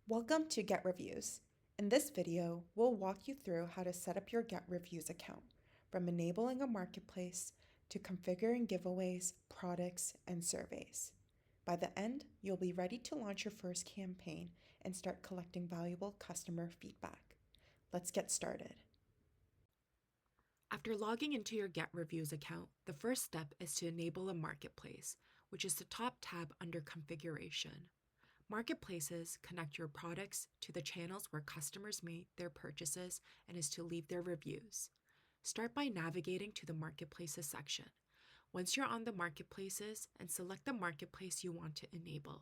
Welcome to Get Reviews. In this video, we'll walk you through how to set up your Get Reviews account, from enabling a marketplace to configuring giveaways, products, and surveys. By the end, you'll be ready to launch your first campaign and start collecting valuable customer feedback. Let's get started. After logging into your Get Reviews account, the first step is to enable a marketplace, which is the top tab under Configuration. Marketplaces connect your products to the channels where customers make their purchases and is to leave their reviews. Start by navigating to the Marketplaces section. Once you're on the Marketplaces, and select the marketplace you want to enable.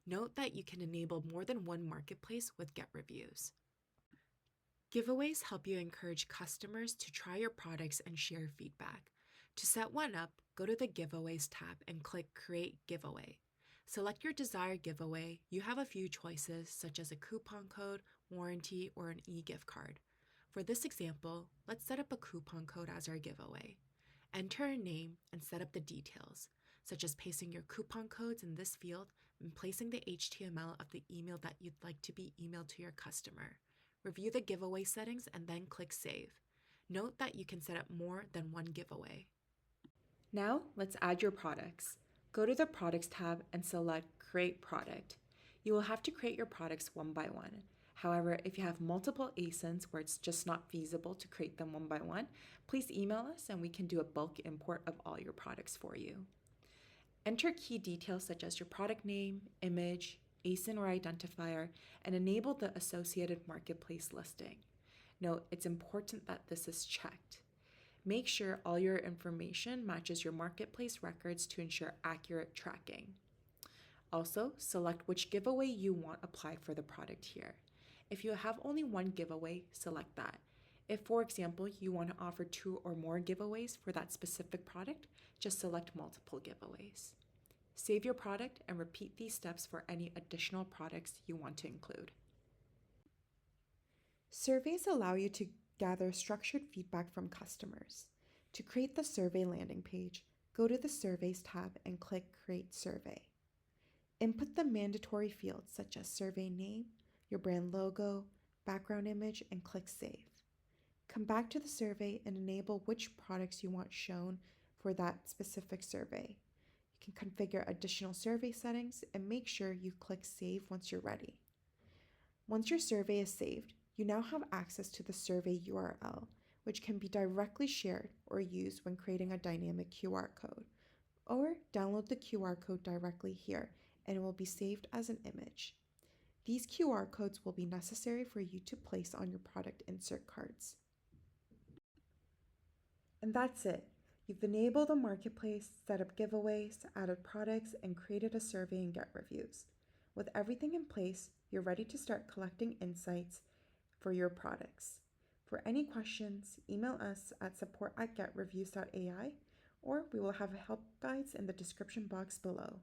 Note that you can enable more than one marketplace with Get Reviews. Giveaways help you encourage customers to try your products and share feedback. To set one up, go to the Giveaways tab and click Create Giveaway. Select your desired giveaway. You have a few choices, such as a coupon code, warranty, or an e-gift card. For this example, let's set up a coupon code as our giveaway. Enter a name and set up the details, such as pasting your coupon codes in this field and placing the HTML of the email that you'd like to be emailed to your customer. Review the giveaway settings and then click Save. Note that you can set up more than one giveaway. Now, let's add your products. Go to the Products tab and select Create Product. You will have to create your products one by one. However, if you have multiple ASINs where it's just not feasible to create them one by one, please email us and we can do a bulk import of all your products for you. Enter key details such as your product name, image, ASIN or identifier, and enable the associated marketplace listing. Note, it's important that this is checked. Make sure all your information matches your marketplace records to ensure accurate tracking. Also, select which giveaway you want applied for the product here. If you have only one giveaway, select that. If, for example, you want to offer 2 or more giveaways for that specific product, just select multiple giveaways. Save your product and repeat these steps for any additional products you want to include. Surveys allow you to gather structured feedback from customers. To create the survey landing page, go to the Surveys tab and click Create Survey. Input the mandatory fields such as survey name, your brand logo, background image, and click Save. Come back to the survey and enable which products you want shown for that specific survey. You can configure additional survey settings and make sure you click Save once you're ready. Once your survey is saved, you now have access to the survey URL, which can be directly shared or used when creating a dynamic QR code. Or download the QR code directly here and it will be saved as an image. These QR codes will be necessary for you to place on your product insert cards. And that's it. You've enabled a marketplace, set up giveaways, added products, and created a survey and Get Reviews. With everything in place, you're ready to start collecting insights for your products. For any questions, email us at support@getreviews.ai, or we will have help guides in the description box below.